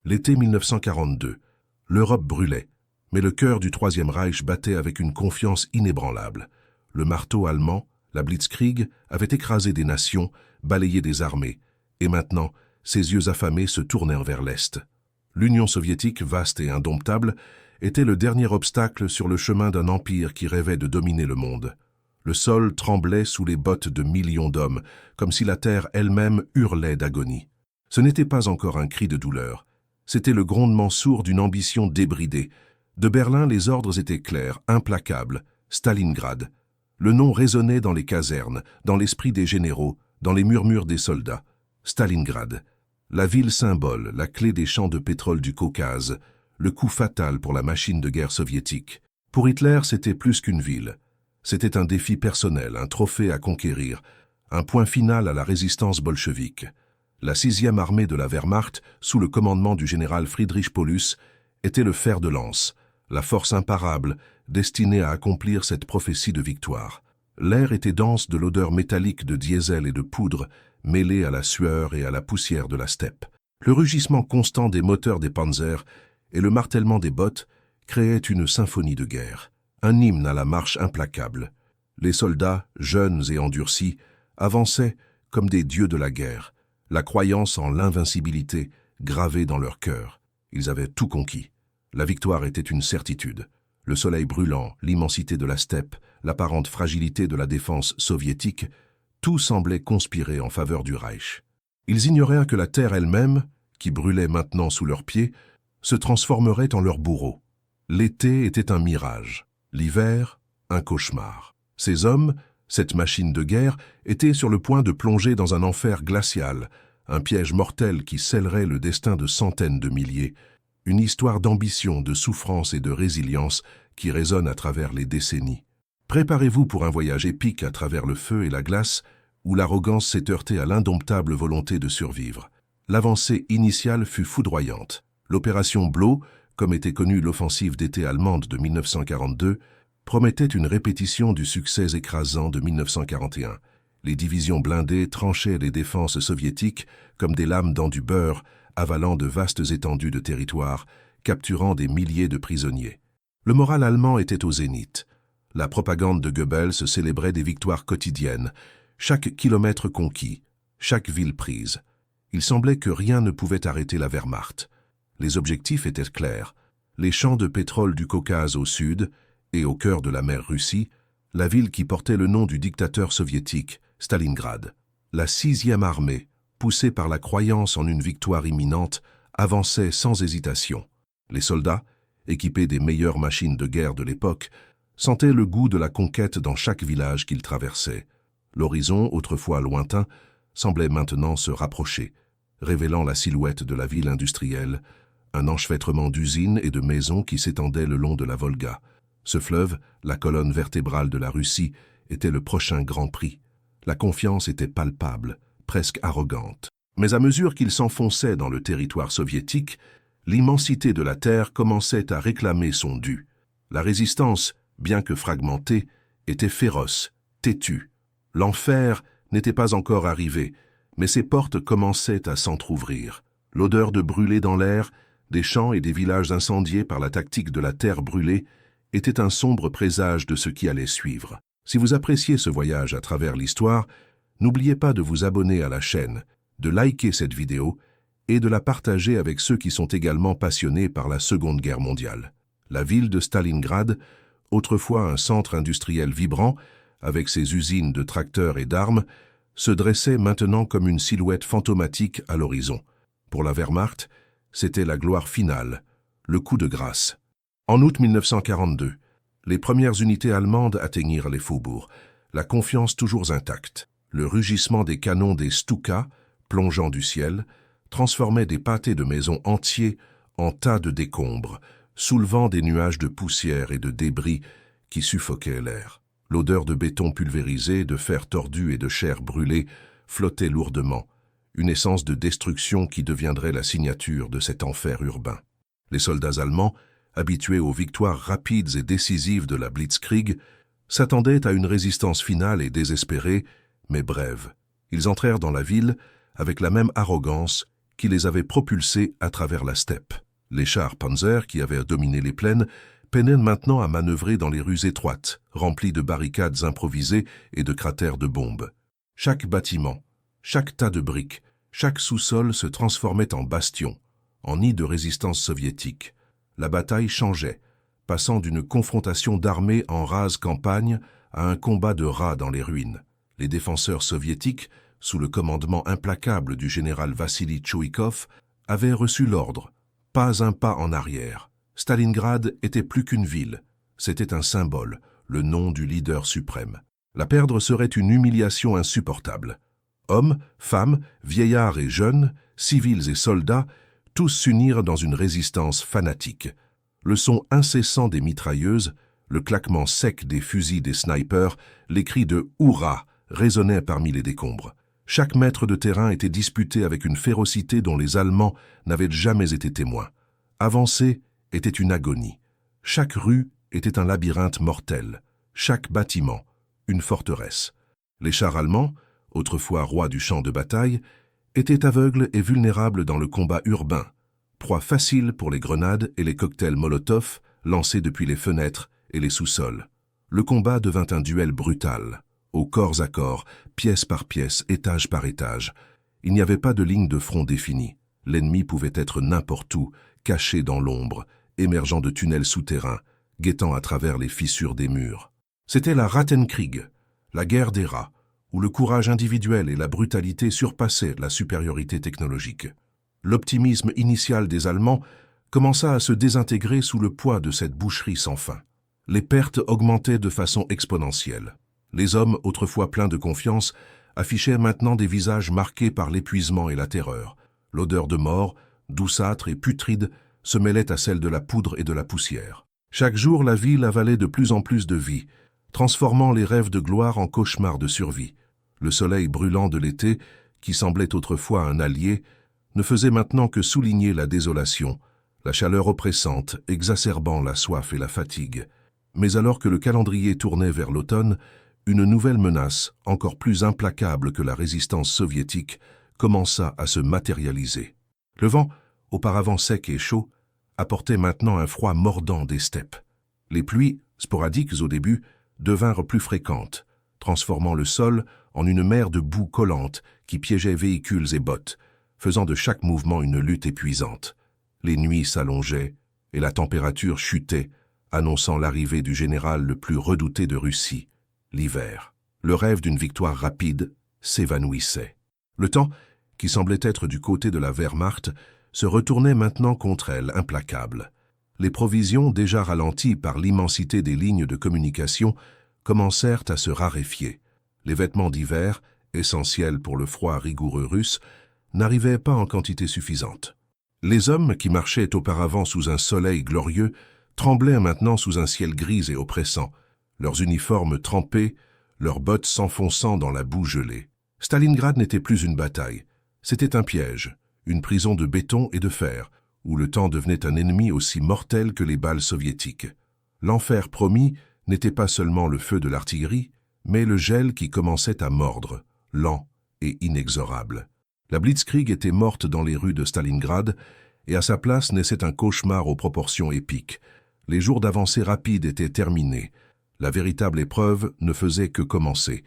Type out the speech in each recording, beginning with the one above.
L'été 1942. L'Europe brûlait, mais le cœur du Troisième Reich battait avec une confiance inébranlable. Le marteau allemand, la Blitzkrieg, avait écrasé des nations, balayé des armées, et maintenant, ses yeux affamés se tournèrent vers l'Est. L'Union soviétique, vaste et indomptable, était le dernier obstacle sur le chemin d'un empire qui rêvait de dominer le monde. Le sol tremblait sous les bottes de millions d'hommes, comme si la terre elle-même hurlait d'agonie. Ce n'était pas encore un cri de douleur, c'était le grondement sourd d'une ambition débridée. De Berlin, les ordres étaient clairs, implacables. Stalingrad. Le nom résonnait dans les casernes, dans l'esprit des généraux, dans les murmures des soldats. Stalingrad. La ville symbole, la clé des champs de pétrole du Caucase, le coup fatal pour la machine de guerre soviétique. Pour Hitler, c'était plus qu'une ville. C'était un défi personnel, un trophée à conquérir, un point final à la résistance bolchevique. La 6e armée de la Wehrmacht, sous le commandement du général Friedrich Paulus, était le fer de lance, la force imparable, destinée à accomplir cette prophétie de victoire. L'air était dense de l'odeur métallique de diesel et de poudre, mêlée à la sueur et à la poussière de la steppe. Le rugissement constant des moteurs des panzers et le martèlement des bottes créaient une symphonie de guerre, un hymne à la marche implacable. Les soldats, jeunes et endurcis, avançaient comme des dieux de la guerre, la croyance en l'invincibilité gravée dans leur cœur. Ils avaient tout conquis. La victoire était une certitude. Le soleil brûlant, l'immensité de la steppe, l'apparente fragilité de la défense soviétique, tout semblait conspirer en faveur du Reich. Ils ignoraient que la terre elle-même, qui brûlait maintenant sous leurs pieds, se transformerait en leur bourreau. L'été était un mirage, l'hiver, un cauchemar. Ces hommes, cette machine de guerre, étaient sur le point de plonger dans un enfer glacial, un piège mortel qui scellerait le destin de centaines de milliers, une histoire d'ambition, de souffrance et de résilience qui résonne à travers les décennies. Préparez-vous pour un voyage épique à travers le feu et la glace, où l'arrogance s'est heurtée à l'indomptable volonté de survivre. L'avancée initiale fut foudroyante. L'opération Blow, comme était connue l'offensive d'été allemande de 1942, promettait une répétition du succès écrasant de 1941. Les divisions blindées tranchaient les défenses soviétiques comme des lames dans du beurre, avalant de vastes étendues de territoire, capturant des milliers de prisonniers. Le moral allemand était au zénith. La propagande de Goebbels célébrait des victoires quotidiennes, chaque kilomètre conquis, chaque ville prise. Il semblait que rien ne pouvait arrêter la Wehrmacht. Les objectifs étaient clairs. Les champs de pétrole du Caucase au sud, et au cœur de la mer Russie, la ville qui portait le nom du dictateur soviétique, Stalingrad. La 6e armée, poussée par la croyance en une victoire imminente, avançait sans hésitation. Les soldats, équipés des meilleures machines de guerre de l'époque, sentaient le goût de la conquête dans chaque village qu'ils traversaient. L'horizon, autrefois lointain, semblait maintenant se rapprocher, révélant la silhouette de la ville industrielle, un enchevêtrement d'usines et de maisons qui s'étendait le long de la Volga. Ce fleuve, la colonne vertébrale de la Russie, était le prochain Grand Prix. La confiance était palpable, presque arrogante. Mais à mesure qu'il s'enfonçait dans le territoire soviétique, l'immensité de la terre commençait à réclamer son dû. La résistance, bien que fragmentée, était féroce, têtue. L'enfer n'était pas encore arrivé, mais ses portes commençaient à s'entr'ouvrir. L'odeur de brûlé dans l'air, des champs et des villages incendiés par la tactique de la terre brûlée, était un sombre présage de ce qui allait suivre. Si vous appréciez ce voyage à travers l'histoire, n'oubliez pas de vous abonner à la chaîne, de liker cette vidéo et de la partager avec ceux qui sont également passionnés par la Seconde Guerre mondiale. La ville de Stalingrad, autrefois un centre industriel vibrant, avec ses usines de tracteurs et d'armes, se dressait maintenant comme une silhouette fantomatique à l'horizon. Pour la Wehrmacht, c'était la gloire finale, le coup de grâce. En août 1942, les premières unités allemandes atteignirent les faubourgs, la confiance toujours intacte. Le rugissement des canons des Stuka, plongeant du ciel, transformait des pâtés de maisons entiers en tas de décombres, soulevant des nuages de poussière et de débris qui suffoquaient l'air. L'odeur de béton pulvérisé, de fer tordu et de chair brûlée flottait lourdement, une essence de destruction qui deviendrait la signature de cet enfer urbain. Les soldats allemands, habitués aux victoires rapides et décisives de la Blitzkrieg, s'attendaient à une résistance finale et désespérée, mais brève. Ils entrèrent dans la ville avec la même arrogance qui les avait propulsés à travers la steppe. Les chars Panzer, qui avaient dominé les plaines, peinaient maintenant à manœuvrer dans les rues étroites, remplies de barricades improvisées et de cratères de bombes. Chaque bâtiment, chaque tas de briques, chaque sous-sol se transformait en bastion, en nid de résistance soviétique. La bataille changeait, passant d'une confrontation d'armées en rase campagne à un combat de rats dans les ruines. Les défenseurs soviétiques, sous le commandement implacable du général Vassili Tchoïkov, avaient reçu l'ordre, pas un pas en arrière. Stalingrad était plus qu'une ville, c'était un symbole, le nom du leader suprême. La perdre serait une humiliation insupportable. Hommes, femmes, vieillards et jeunes, civils et soldats, tous s'unirent dans une résistance fanatique. Le son incessant des mitrailleuses, le claquement sec des fusils des snipers, les cris de « Hurrah !» résonnaient parmi les décombres. Chaque mètre de terrain était disputé avec une férocité dont les Allemands n'avaient jamais été témoins. Avancer était une agonie. Chaque rue était un labyrinthe mortel. Chaque bâtiment, une forteresse. Les chars allemands, autrefois rois du champ de bataille, étaient aveugles et vulnérables dans le combat urbain, proie facile pour les grenades et les cocktails Molotov lancés depuis les fenêtres et les sous-sols. Le combat devint un duel brutal, au corps à corps, pièce par pièce, étage par étage. Il n'y avait pas de ligne de front définie. L'ennemi pouvait être n'importe où, caché dans l'ombre, émergeant de tunnels souterrains, guettant à travers les fissures des murs. C'était la Rattenkrieg, la guerre des rats, où le courage individuel et la brutalité surpassaient la supériorité technologique. L'optimisme initial des Allemands commença à se désintégrer sous le poids de cette boucherie sans fin. Les pertes augmentaient de façon exponentielle. Les hommes, autrefois pleins de confiance, affichaient maintenant des visages marqués par l'épuisement et la terreur. L'odeur de mort, douceâtre et putride, se mêlait à celle de la poudre et de la poussière. Chaque jour, la ville avalait de plus en plus de vie, transformant les rêves de gloire en cauchemars de survie. Le soleil brûlant de l'été, qui semblait autrefois un allié, ne faisait maintenant que souligner la désolation, la chaleur oppressante, exacerbant la soif et la fatigue. Mais alors que le calendrier tournait vers l'automne, une nouvelle menace, encore plus implacable que la résistance soviétique, commença à se matérialiser. Le vent, auparavant sec et chaud, apportait maintenant un froid mordant des steppes. Les pluies, sporadiques au début, devinrent plus fréquentes, transformant le sol en une mer de boue collante qui piégeait véhicules et bottes, faisant de chaque mouvement une lutte épuisante. Les nuits s'allongeaient et la température chutait, annonçant l'arrivée du général le plus redouté de Russie, l'hiver. Le rêve d'une victoire rapide s'évanouissait. Le temps, qui semblait être du côté de la Wehrmacht, se retournait maintenant contre elle, implacable. Les provisions, déjà ralenties par l'immensité des lignes de communication, commencèrent à se raréfier. Les vêtements d'hiver, essentiels pour le froid rigoureux russe, n'arrivaient pas en quantité suffisante. Les hommes qui marchaient auparavant sous un soleil glorieux tremblaient maintenant sous un ciel gris et oppressant, leurs uniformes trempés, leurs bottes s'enfonçant dans la boue gelée. Stalingrad n'était plus une bataille, c'était un piège, une prison de béton et de fer, où le temps devenait un ennemi aussi mortel que les balles soviétiques. L'enfer promis n'était pas seulement le feu de l'artillerie, mais le gel qui commençait à mordre, lent et inexorable. La Blitzkrieg était morte dans les rues de Stalingrad, et à sa place naissait un cauchemar aux proportions épiques. Les jours d'avancée rapide étaient terminés. La véritable épreuve ne faisait que commencer.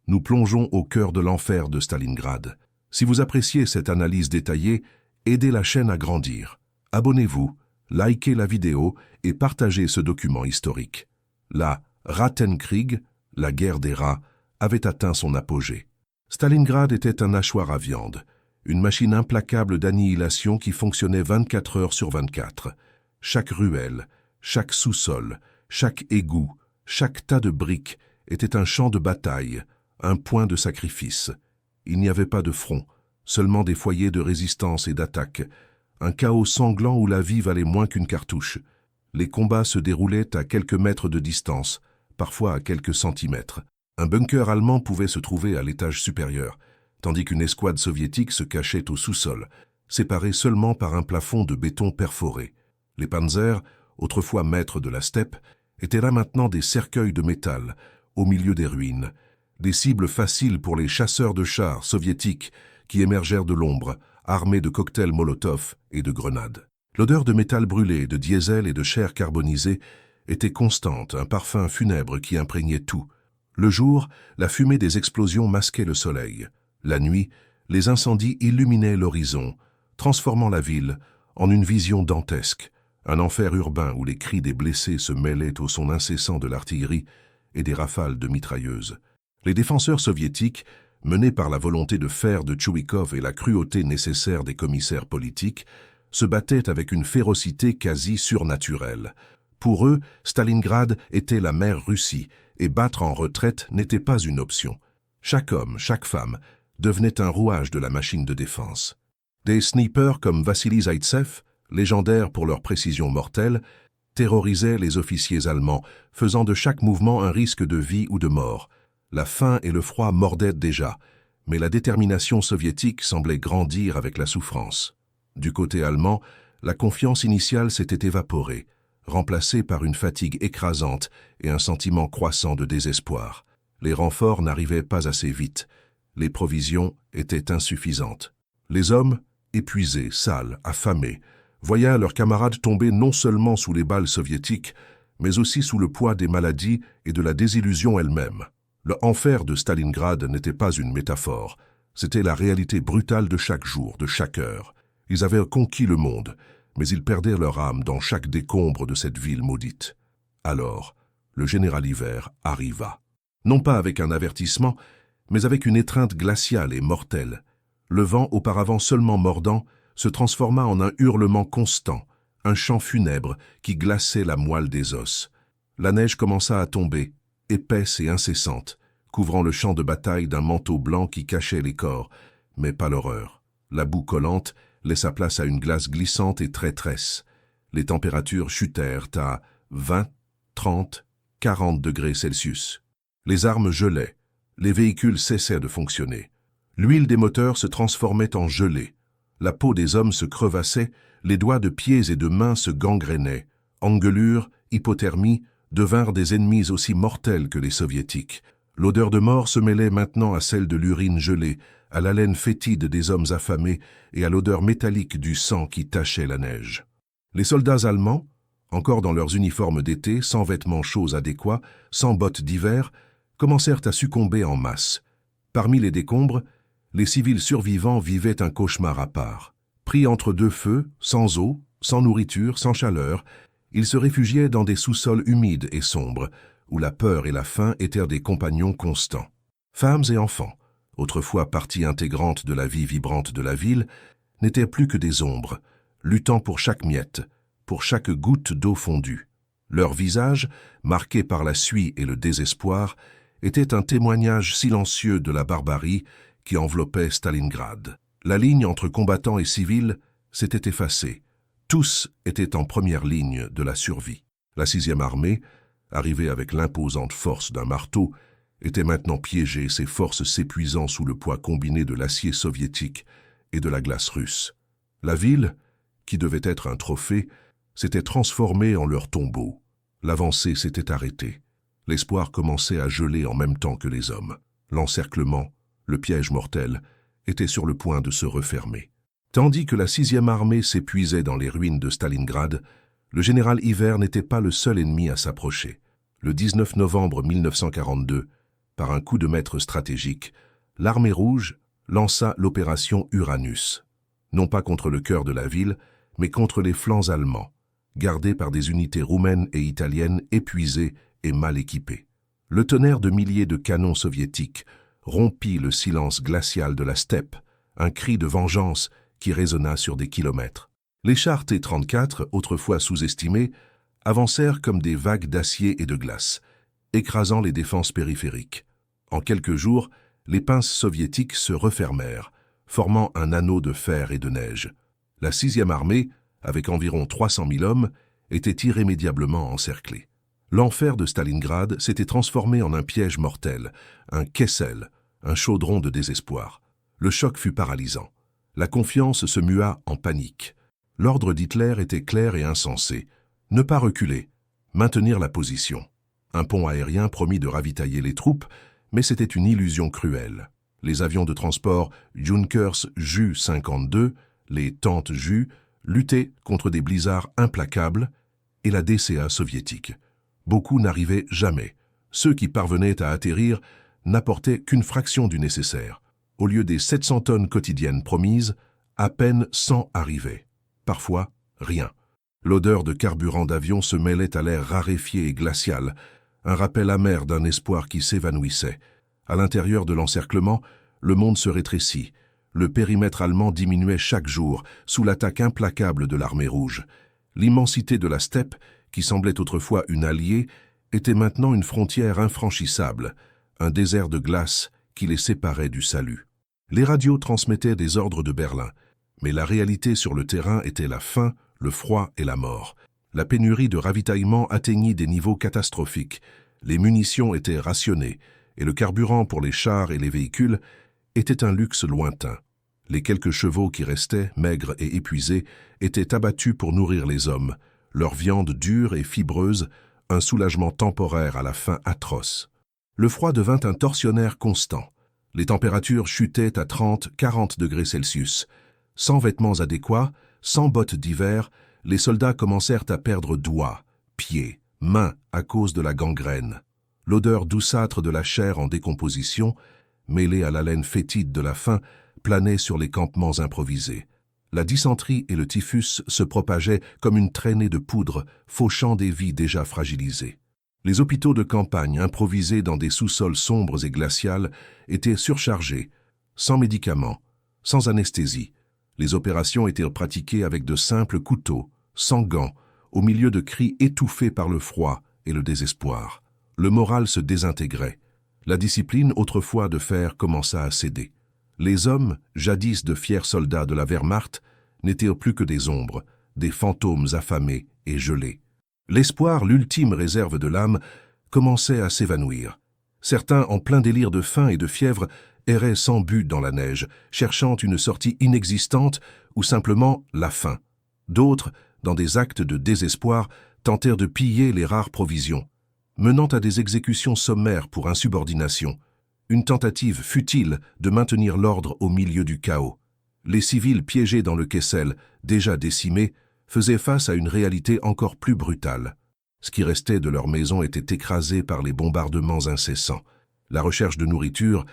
Nous plongeons au cœur de l'enfer de Stalingrad. Si vous appréciez cette analyse détaillée, aidez la chaîne à grandir. Abonnez-vous, likez la vidéo et partagez ce document historique. La Rattenkrieg, la guerre des rats, avait atteint son apogée. Stalingrad était un hachoir à viande, une machine implacable d'annihilation qui fonctionnait 24 heures sur 24. Chaque ruelle, chaque sous-sol, chaque égout, chaque tas de briques était un champ de bataille, un point de sacrifice. Il n'y avait pas de front, seulement des foyers de résistance et d'attaque, un chaos sanglant où la vie valait moins qu'une cartouche. Les combats se déroulaient à quelques mètres de distance, parfois à quelques centimètres. Un bunker allemand pouvait se trouver à l'étage supérieur, tandis qu'une escouade soviétique se cachait au sous-sol, séparée seulement par un plafond de béton perforé. Les panzers, autrefois maîtres de la steppe, étaient là maintenant des cercueils de métal, au milieu des ruines, des cibles faciles pour les chasseurs de chars soviétiques qui émergèrent de l'ombre, armés de cocktails Molotov et de grenades. L'odeur de métal brûlé, de diesel et de chair carbonisée était constante, un parfum funèbre qui imprégnait tout. Le jour, la fumée des explosions masquait le soleil. La nuit, les incendies illuminaient l'horizon, transformant la ville en une vision dantesque, un enfer urbain où les cris des blessés se mêlaient au son incessant de l'artillerie et des rafales de mitrailleuses. Les défenseurs soviétiques, menés par la volonté de faire de Tchouikov et la cruauté nécessaire des commissaires politiques, se battaient avec une férocité quasi surnaturelle. Pour eux, Stalingrad était la mère Russie, et battre en retraite n'était pas une option. Chaque homme, chaque femme, devenait un rouage de la machine de défense. Des snipers comme Vassili Zaïtsev, légendaires pour leur précision mortelle, terrorisaient les officiers allemands, faisant de chaque mouvement un risque de vie ou de mort. La faim et le froid mordaient déjà, mais la détermination soviétique semblait grandir avec la souffrance. Du côté allemand, la confiance initiale s'était évaporée, remplacée par une fatigue écrasante et un sentiment croissant de désespoir. Les renforts n'arrivaient pas assez vite. Les provisions étaient insuffisantes. Les hommes, épuisés, sales, affamés, voyaient leurs camarades tomber non seulement sous les balles soviétiques, mais aussi sous le poids des maladies et de la désillusion elle-même. Le enfer de Stalingrad n'était pas une métaphore, c'était la réalité brutale de chaque jour, de chaque heure. Ils avaient conquis le monde, mais ils perdaient leur âme dans chaque décombre de cette ville maudite. Alors, le général Hiver arriva. Non pas avec un avertissement, mais avec une étreinte glaciale et mortelle. Le vent, auparavant seulement mordant, se transforma en un hurlement constant, un chant funèbre qui glaçait la moelle des os. La neige commença à tomber, épaisse et incessante, couvrant le champ de bataille d'un manteau blanc qui cachait les corps, mais pas l'horreur. La boue collante laissa place à une glace glissante et traîtresse. Les températures chutèrent à 20, 30, 40 degrés Celsius. Les armes gelaient, les véhicules cessaient de fonctionner. L'huile des moteurs se transformait en gelée. La peau des hommes se crevassait, les doigts de pieds et de mains se gangrénaient. Engelure, hypothermie devinrent des ennemis aussi mortels que les soviétiques. L'odeur de mort se mêlait maintenant à celle de l'urine gelée, à l'haleine fétide des hommes affamés et à l'odeur métallique du sang qui tachait la neige. Les soldats allemands, encore dans leurs uniformes d'été, sans vêtements chauds adéquats, sans bottes d'hiver, commencèrent à succomber en masse. Parmi les décombres, les civils survivants vivaient un cauchemar à part. Pris entre deux feux, sans eau, sans nourriture, sans chaleur, ils se réfugiaient dans des sous-sols humides et sombres, où la peur et la faim étaient des compagnons constants. Femmes et enfants, autrefois partie intégrante de la vie vibrante de la ville, n'étaient plus que des ombres, luttant pour chaque miette, pour chaque goutte d'eau fondue. Leurs visages, marqués par la suie et le désespoir, étaient un témoignage silencieux de la barbarie qui enveloppait Stalingrad. La ligne entre combattants et civils s'était effacée. Tous étaient en première ligne de la survie. La 6e armée, arrivée avec l'imposante force d'un marteau, était maintenant piégée, ses forces s'épuisant sous le poids combiné de l'acier soviétique et de la glace russe. La ville, qui devait être un trophée, s'était transformée en leur tombeau. L'avancée s'était arrêtée. L'espoir commençait à geler en même temps que les hommes. L'encerclement, le piège mortel, était sur le point de se refermer. Tandis que la 6e armée s'épuisait dans les ruines de Stalingrad, le général Hiver n'était pas le seul ennemi à s'approcher. Le 19 novembre 1942, par un coup de maître stratégique, l'armée rouge lança l'opération Uranus. Non pas contre le cœur de la ville, mais contre les flancs allemands, gardés par des unités roumaines et italiennes épuisées et mal équipées. Le tonnerre de milliers de canons soviétiques rompit le silence glacial de la steppe, un cri de vengeance qui résonna sur des kilomètres. Les chars T-34, autrefois sous-estimés, avancèrent comme des vagues d'acier et de glace, écrasant les défenses périphériques. En quelques jours, les pinces soviétiques se refermèrent, formant un anneau de fer et de neige. La 6e armée, avec environ 300 000 hommes, était irrémédiablement encerclée. L'enfer de Stalingrad s'était transformé en un piège mortel, un Kessel, un chaudron de désespoir. Le choc fut paralysant. La confiance se mua en panique. L'ordre d'Hitler était clair et insensé. Ne pas reculer, maintenir la position. Un pont aérien promit de ravitailler les troupes, mais c'était une illusion cruelle. Les avions de transport Junkers Ju-52, les tentes Ju, luttaient contre des blizzards implacables et la DCA soviétique. Beaucoup n'arrivaient jamais. Ceux qui parvenaient à atterrir n'apportaient qu'une fraction du nécessaire. Au lieu des 700 tonnes quotidiennes promises, à peine 100 arrivaient. Parfois, rien. L'odeur de carburant d'avion se mêlait à l'air raréfié et glacial, un rappel amer d'un espoir qui s'évanouissait. À l'intérieur de l'encerclement, le monde se rétrécit. Le périmètre allemand diminuait chaque jour, sous l'attaque implacable de l'armée rouge. L'immensité de la steppe, qui semblait autrefois une alliée, était maintenant une frontière infranchissable, un désert de glace qui les séparait du salut. Les radios transmettaient des ordres de Berlin, mais la réalité sur le terrain était la faim, le froid et la mort. La pénurie de ravitaillement atteignit des niveaux catastrophiques. Les munitions étaient rationnées, et le carburant pour les chars et les véhicules était un luxe lointain. Les quelques chevaux qui restaient, maigres et épuisés, étaient abattus pour nourrir les hommes, leur viande dure et fibreuse, un soulagement temporaire à la faim atroce. Le froid devint un tortionnaire constant. Les températures chutaient à 30-40 degrés Celsius. Sans vêtements adéquats, sans bottes d'hiver, les soldats commencèrent à perdre doigts, pieds, mains à cause de la gangrène. L'odeur douceâtre de la chair en décomposition, mêlée à l'haleine fétide de la faim, planait sur les campements improvisés. La dysenterie et le typhus se propageaient comme une traînée de poudre, fauchant des vies déjà fragilisées. Les hôpitaux de campagne, improvisés dans des sous-sols sombres et glaciales, étaient surchargés, sans médicaments, sans anesthésie. Les opérations étaient pratiquées avec de simples couteaux, sans gants, au milieu de cris étouffés par le froid et le désespoir. Le moral se désintégrait. La discipline autrefois de fer commença à céder. Les hommes, jadis de fiers soldats de la Wehrmacht, n'étaient plus que des ombres, des fantômes affamés et gelés. L'espoir, l'ultime réserve de l'âme, commençait à s'évanouir. Certains, en plein délire de faim et de fièvre, erraient sans but dans la neige, cherchant une sortie inexistante ou simplement la faim. D'autres, dans des actes de désespoir, tentèrent de piller les rares provisions, menant à des exécutions sommaires pour insubordination, une tentative futile de maintenir l'ordre au milieu du chaos. Les civils piégés dans le Kessel, déjà décimés, faisaient face à une réalité encore plus brutale. Ce qui restait de leur maison était écrasé par les bombardements incessants. La recherche de nourriture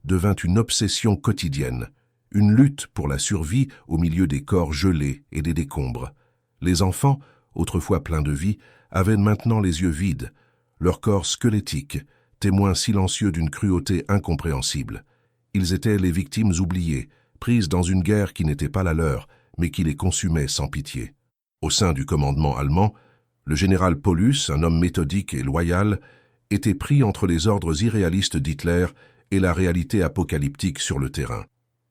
devint une obsession quotidienne, une lutte pour la survie au milieu des corps gelés et des décombres. Les enfants, autrefois pleins de vie, avaient maintenant les yeux vides, leur corps squelettique, témoins silencieux d'une cruauté incompréhensible. Ils étaient les victimes oubliées, prises dans une guerre qui n'était pas la leur, mais qui les consumait sans pitié. Au sein du commandement allemand, le général Paulus, un homme méthodique et loyal, était pris entre les ordres irréalistes d'Hitler et la réalité apocalyptique sur le terrain.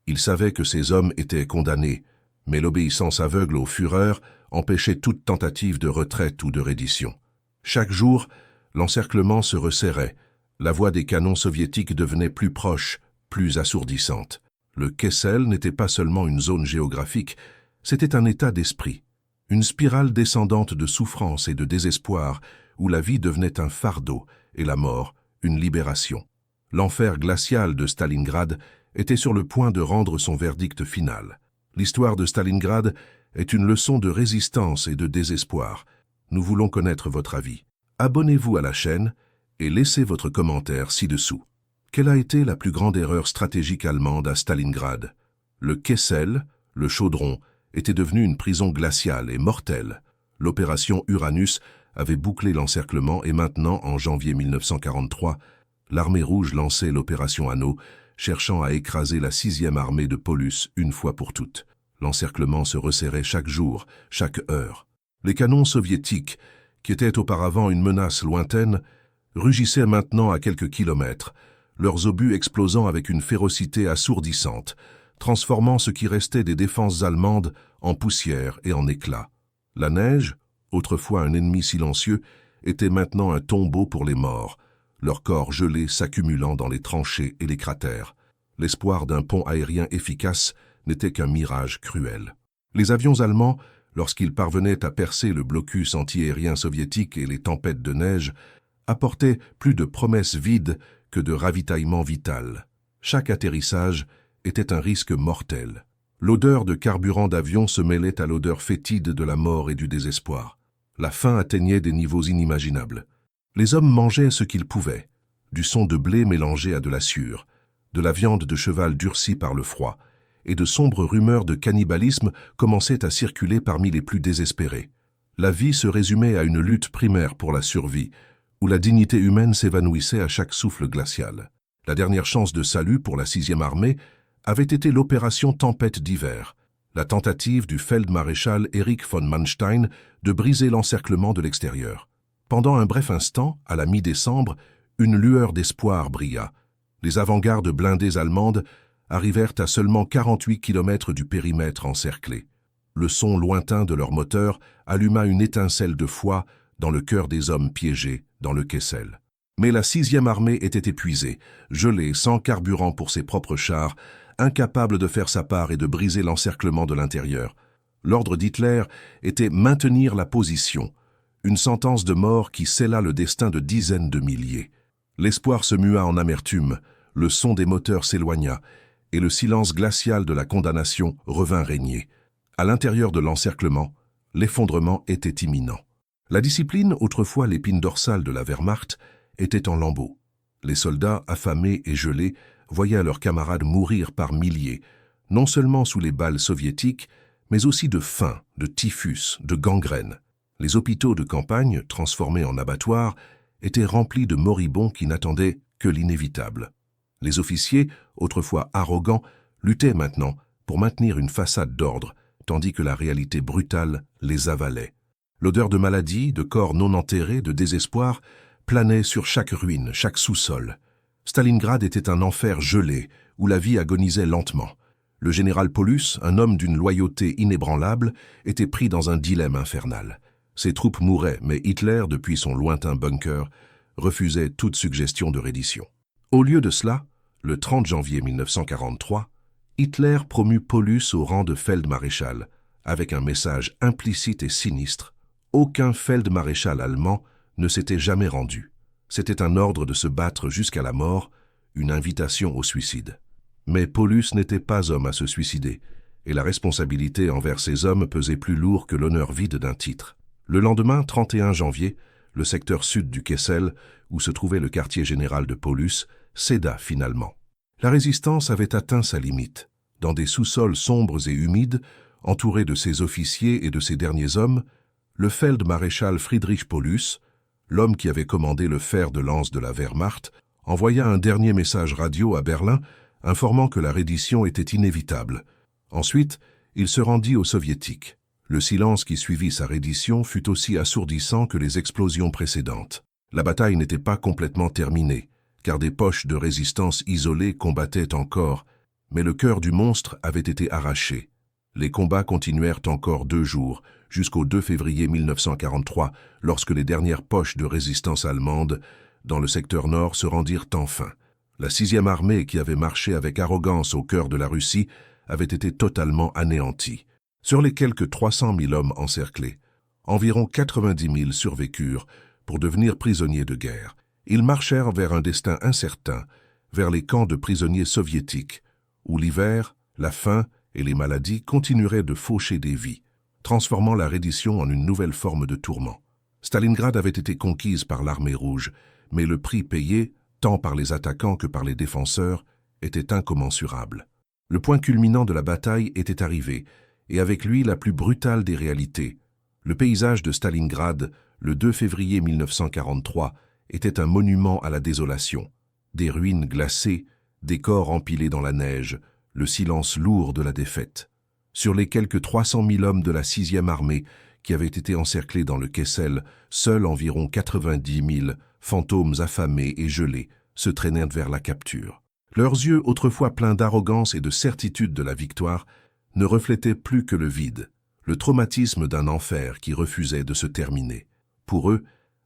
Il savait que ces hommes étaient condamnés, mais l'obéissance aveugle au Führer empêchait toute tentative de retraite ou de reddition. Chaque jour, l'encerclement se resserrait, la voix des canons soviétiques devenait plus proche, plus assourdissante. Le Kessel n'était pas seulement une zone géographique, c'était un état d'esprit, une spirale descendante de souffrance et de désespoir où la vie devenait un fardeau et la mort une libération. L'enfer glacial de Stalingrad était sur le point de rendre son verdict final. L'histoire de Stalingrad est une leçon de résistance et de désespoir. Nous voulons connaître votre avis. Abonnez-vous à la chaîne et laissez votre commentaire ci-dessous. Quelle a été la plus grande erreur stratégique allemande à Stalingrad? Le Kessel, le chaudron, était devenu une prison glaciale et mortelle. L'opération Uranus avait bouclé l'encerclement et maintenant, en janvier 1943, l'armée rouge lançait l'opération Anneau, cherchant à écraser la 6e armée de Paulus une fois pour toutes. L'encerclement se resserrait chaque jour, chaque heure. Les canons soviétiques, qui étaient auparavant une menace lointaine, rugissaient maintenant à quelques kilomètres, leurs obus explosant avec une férocité assourdissante, transformant ce qui restait des défenses allemandes en poussière et en éclats. La neige, autrefois un ennemi silencieux, était maintenant un tombeau pour les morts, leurs corps gelés s'accumulant dans les tranchées et les cratères. L'espoir d'un pont aérien efficace n'était qu'un mirage cruel. Les avions allemands, lorsqu'ils parvenaient à percer le blocus antiaérien soviétique et les tempêtes de neige, apportaient plus de promesses vides que de ravitaillement vital. Chaque atterrissage était un risque mortel. L'odeur de carburant d'avion se mêlait à l'odeur fétide de la mort et du désespoir. La faim atteignait des niveaux inimaginables. Les hommes mangeaient ce qu'ils pouvaient, du son de blé mélangé à de la sueur, de la viande de cheval durcie par le froid, et de sombres rumeurs de cannibalisme commençaient à circuler parmi les plus désespérés. La vie se résumait à une lutte primaire pour la survie, où la dignité humaine s'évanouissait à chaque souffle glacial. La dernière chance de salut pour la 6e armée avait été l'opération Tempête d'hiver, la tentative du Feldmaréchal Erich von Manstein de briser l'encerclement de l'extérieur. Pendant un bref instant, à la mi-décembre, une lueur d'espoir brilla. Les avant-gardes blindées allemandes arrivèrent à seulement 48 km du périmètre encerclé. Le son lointain de leur moteur alluma une étincelle de foi dans le cœur des hommes piégés dans le Kessel. Mais la 6e armée était épuisée, gelée, sans carburant pour ses propres chars, incapable de faire sa part et de briser l'encerclement de l'intérieur. L'ordre d'Hitler était maintenir la position, une sentence de mort qui scella le destin de dizaines de milliers. L'espoir se mua en amertume, le son des moteurs s'éloigna, et le silence glacial de la condamnation revint régner. À l'intérieur de l'encerclement, l'effondrement était imminent. La discipline, autrefois l'épine dorsale de la Wehrmacht, était en lambeaux. Les soldats, affamés et gelés, voyaient leurs camarades mourir par milliers, non seulement sous les balles soviétiques, mais aussi de faim, de typhus, de gangrène. Les hôpitaux de campagne, transformés en abattoirs, étaient remplis de moribonds qui n'attendaient que l'inévitable. Les officiers, autrefois arrogants, luttaient maintenant pour maintenir une façade d'ordre, tandis que la réalité brutale les avalait. L'odeur de maladie, de corps non enterrés, de désespoir, planait sur chaque ruine, chaque sous-sol. Stalingrad était un enfer gelé, où la vie agonisait lentement. Le général Paulus, un homme d'une loyauté inébranlable, était pris dans un dilemme infernal. Ses troupes mouraient, mais Hitler, depuis son lointain bunker, refusait toute suggestion de reddition. Au lieu de cela, le 30 janvier 1943, Hitler promut Paulus au rang de feldmaréchal, avec un message implicite et sinistre. Aucun feldmaréchal allemand ne s'était jamais rendu. C'était un ordre de se battre jusqu'à la mort, une invitation au suicide. Mais Paulus n'était pas homme à se suicider, et la responsabilité envers ces hommes pesait plus lourd que l'honneur vide d'un titre. Le lendemain, 31 janvier, le secteur sud du Kessel, où se trouvait le quartier général de Paulus, céda finalement. La résistance avait atteint sa limite. Dans des sous-sols sombres et humides, entouré de ses officiers et de ses derniers hommes, le feldmaréchal Friedrich Paulus, l'homme qui avait commandé le fer de lance de la Wehrmacht, envoya un dernier message radio à Berlin informant que la reddition était inévitable. Ensuite, il se rendit aux Soviétiques. Le silence qui suivit sa reddition fut aussi assourdissant que les explosions précédentes. La bataille n'était pas complètement terminée, car des poches de résistance isolées combattaient encore, mais le cœur du monstre avait été arraché. Les combats continuèrent encore 2 jours, jusqu'au 2 février 1943, lorsque les dernières poches de résistance allemande dans le secteur nord se rendirent enfin. La 6e armée, qui avait marché avec arrogance au cœur de la Russie, avait été totalement anéantie. Sur les quelques 300 000 hommes encerclés, environ 90 000 survécurent pour devenir prisonniers de guerre. Ils marchèrent vers un destin incertain, vers les camps de prisonniers soviétiques, où l'hiver, la faim et les maladies continueraient de faucher des vies, transformant la reddition en une nouvelle forme de tourment. Stalingrad avait été conquise par l'armée rouge, mais le prix payé, tant par les attaquants que par les défenseurs, était incommensurable. Le point culminant de la bataille était arrivé, et avec lui la plus brutale des réalités. Le paysage de Stalingrad, le 2 février 1943, était un monument à la désolation. Des ruines glacées, des corps empilés dans la neige, le silence lourd de la défaite. Sur les quelques 300 000 hommes de la 6e armée qui avaient été encerclés dans le Kessel, seuls environ 90 000 fantômes affamés et gelés se traînèrent vers la capture. Leurs yeux, autrefois pleins d'arrogance et de certitude de la victoire, ne reflétaient plus que le vide, le traumatisme d'un enfer qui refusait de se terminer. Pour eux,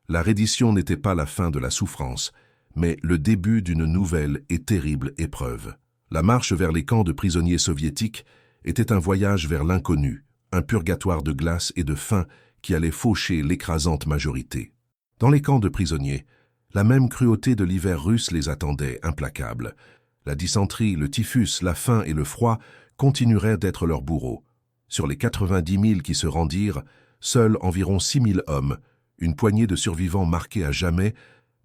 la reddition n'était pas la fin de la souffrance, mais le début d'une nouvelle et terrible épreuve. La marche vers les camps de prisonniers soviétiques était un voyage vers l'inconnu, un purgatoire de glace et de faim qui allait faucher l'écrasante majorité. Dans les camps de prisonniers, la même cruauté de l'hiver russe les attendait, implacable. La dysenterie, le typhus, la faim et le froid continueraient d'être leurs bourreaux. Sur les 90 000 qui se rendirent, seuls environ 6 000 hommes, une poignée de survivants marqués à jamais,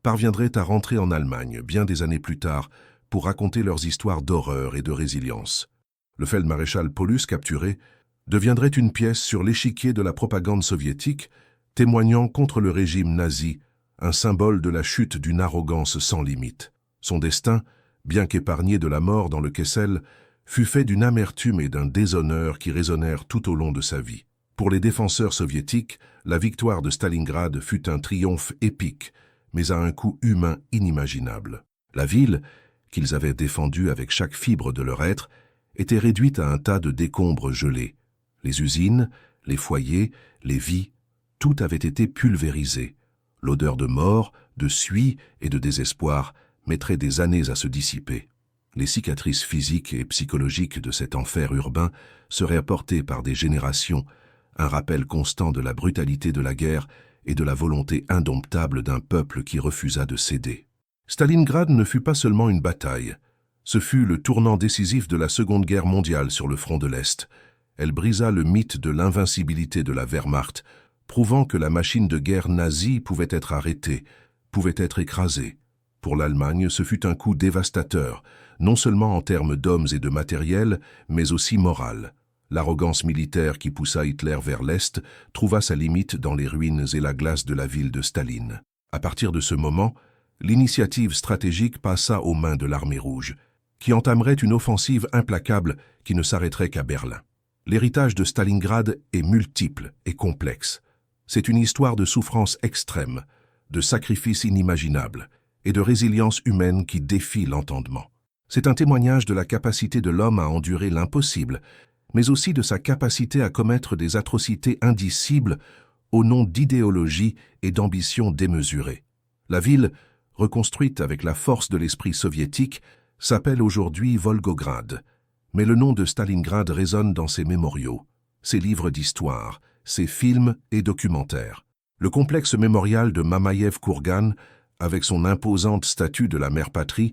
parviendraient à rentrer en Allemagne bien des années plus tard pour raconter leurs histoires d'horreur et de résilience. Le feldmaréchal Paulus, capturé, deviendrait une pièce sur l'échiquier de la propagande soviétique, témoignant contre le régime nazi, un symbole de la chute d'une arrogance sans limite. Son destin, bien qu'épargné de la mort dans le Kessel, fut fait d'une amertume et d'un déshonneur qui résonnèrent tout au long de sa vie. Pour les défenseurs soviétiques, la victoire de Stalingrad fut un triomphe épique, mais à un coût humain inimaginable. La ville, qu'ils avaient défendue avec chaque fibre de leur être, était réduite à un tas de décombres gelés. Les usines, les foyers, les vies, tout avait été pulvérisé. L'odeur de mort, de suie et de désespoir mettrait des années à se dissiper. Les cicatrices physiques et psychologiques de cet enfer urbain seraient apportées par des générations, un rappel constant de la brutalité de la guerre et de la volonté indomptable d'un peuple qui refusa de céder. Stalingrad ne fut pas seulement une bataille, ce fut le tournant décisif de la Seconde Guerre mondiale sur le front de l'Est. Elle brisa le mythe de l'invincibilité de la Wehrmacht, prouvant que la machine de guerre nazie pouvait être arrêtée, pouvait être écrasée. Pour l'Allemagne, ce fut un coup dévastateur, non seulement en termes d'hommes et de matériel, mais aussi moral. L'arrogance militaire qui poussa Hitler vers l'Est trouva sa limite dans les ruines et la glace de la ville de Staline. À partir de ce moment, l'initiative stratégique passa aux mains de l'armée rouge, qui entamerait une offensive implacable qui ne s'arrêterait qu'à Berlin. L'héritage de Stalingrad est multiple et complexe. C'est une histoire de souffrance extrême, de sacrifices inimaginables et de résilience humaine qui défie l'entendement. C'est un témoignage de la capacité de l'homme à endurer l'impossible, mais aussi de sa capacité à commettre des atrocités indicibles au nom d'idéologie et d'ambition démesurées. La ville, reconstruite avec la force de l'esprit soviétique, s'appelle aujourd'hui Volgograd, mais le nom de Stalingrad résonne dans ses mémoriaux, ses livres d'histoire, ses films et documentaires. Le complexe mémorial de Mamaïev-Kourgan, avec son imposante statue de la mère patrie,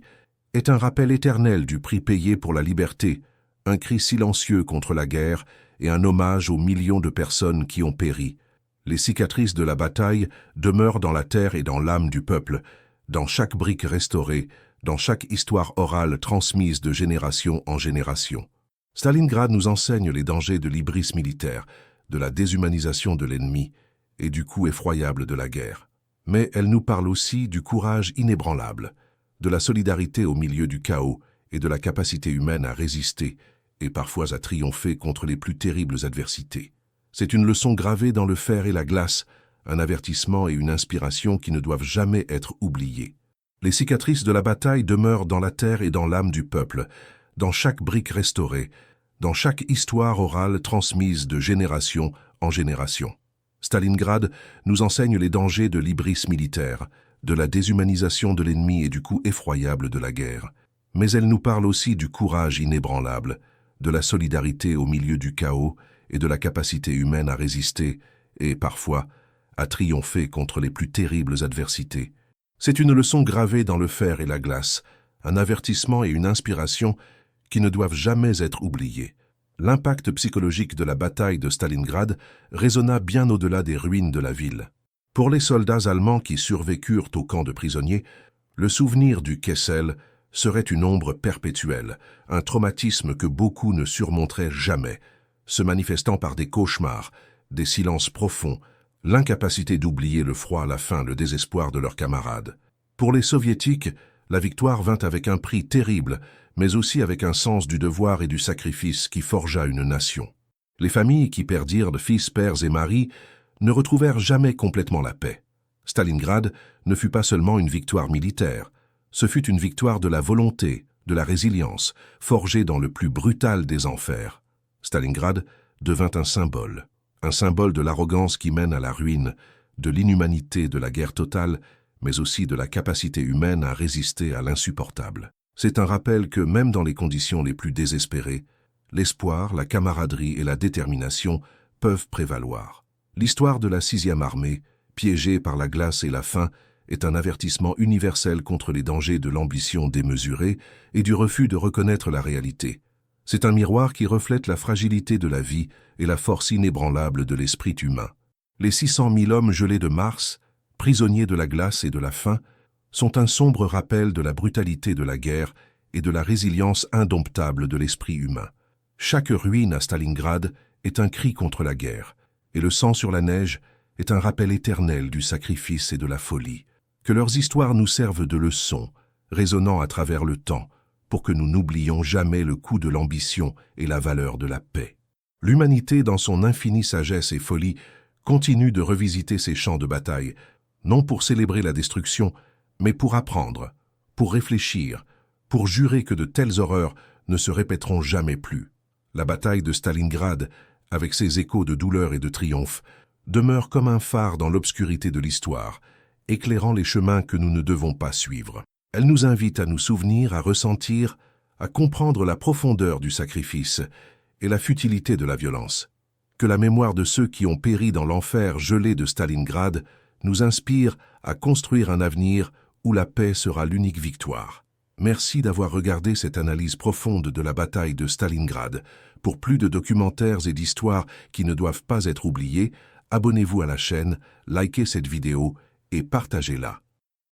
est un rappel éternel du prix payé pour la liberté, un cri silencieux contre la guerre et un hommage aux millions de personnes qui ont péri. Les cicatrices de la bataille demeurent dans la terre et dans l'âme du peuple, dans chaque brique restaurée, dans chaque histoire orale transmise de génération en génération. Stalingrad nous enseigne les dangers de l'hybris militaire, de la déshumanisation de l'ennemi et du coût effroyable de la guerre. Mais elle nous parle aussi du courage inébranlable, de la solidarité au milieu du chaos et de la capacité humaine à résister et parfois à triompher contre les plus terribles adversités. C'est une leçon gravée dans le fer et la glace, un avertissement et une inspiration qui ne doivent jamais être oubliés. Les cicatrices de la bataille demeurent dans la terre et dans l'âme du peuple, dans chaque brique restaurée, dans chaque histoire orale transmise de génération en génération. Stalingrad nous enseigne les dangers de l'hybris militaire, de la déshumanisation de l'ennemi et du coût effroyable de la guerre. Mais elle nous parle aussi du courage inébranlable, de la solidarité au milieu du chaos et de la capacité humaine à résister et, parfois, à triompher contre les plus terribles adversités. C'est une leçon gravée dans le fer et la glace, un avertissement et une inspiration qui ne doivent jamais être oubliés. L'impact psychologique de la bataille de Stalingrad résonna bien au-delà des ruines de la ville. Pour les soldats allemands qui survécurent au camp de prisonniers, le souvenir du Kessel serait une ombre perpétuelle, un traumatisme que beaucoup ne surmonteraient jamais, se manifestant par des cauchemars, des silences profonds, l'incapacité d'oublier le froid, la faim, le désespoir de leurs camarades. Pour les soviétiques, la victoire vint avec un prix terrible, mais aussi avec un sens du devoir et du sacrifice qui forgea une nation. Les familles qui perdirent de fils, pères et maris ne retrouvèrent jamais complètement la paix. Stalingrad ne fut pas seulement une victoire militaire, ce fut une victoire de la volonté, de la résilience, forgée dans le plus brutal des enfers. Stalingrad devint un symbole de l'arrogance qui mène à la ruine, de l'inhumanité de la guerre totale, mais aussi de la capacité humaine à résister à l'insupportable. C'est un rappel que même dans les conditions les plus désespérées, l'espoir, la camaraderie et la détermination peuvent prévaloir. L'histoire de la 6e armée, piégée par la glace et la faim, est un avertissement universel contre les dangers de l'ambition démesurée et du refus de reconnaître la réalité. C'est un miroir qui reflète la fragilité de la vie et la force inébranlable de l'esprit humain. Les 600 000 hommes gelés de Mars, prisonniers de la glace et de la faim, sont un sombre rappel de la brutalité de la guerre et de la résilience indomptable de l'esprit humain. Chaque ruine à Stalingrad est un cri contre la guerre, et le sang sur la neige est un rappel éternel du sacrifice et de la folie. Que leurs histoires nous servent de leçon, résonnant à travers le temps, pour que nous n'oublions jamais le coût de l'ambition et la valeur de la paix. L'humanité, dans son infinie sagesse et folie, continue de revisiter ces champs de bataille, non pour célébrer la destruction, mais pour apprendre, pour réfléchir, pour jurer que de telles horreurs ne se répéteront jamais plus. La bataille de Stalingrad, avec ses échos de douleur et de triomphe, demeure comme un phare dans l'obscurité de l'histoire, éclairant les chemins que nous ne devons pas suivre. Elle nous invite à nous souvenir, à ressentir, à comprendre la profondeur du sacrifice et la futilité de la violence. Que la mémoire de ceux qui ont péri dans l'enfer gelé de Stalingrad nous inspire à construire un avenir où la paix sera l'unique victoire. Merci d'avoir regardé cette analyse profonde de la bataille de Stalingrad. Pour plus de documentaires et d'histoires qui ne doivent pas être oubliées, abonnez-vous à la chaîne, likez cette vidéo et partagez-la.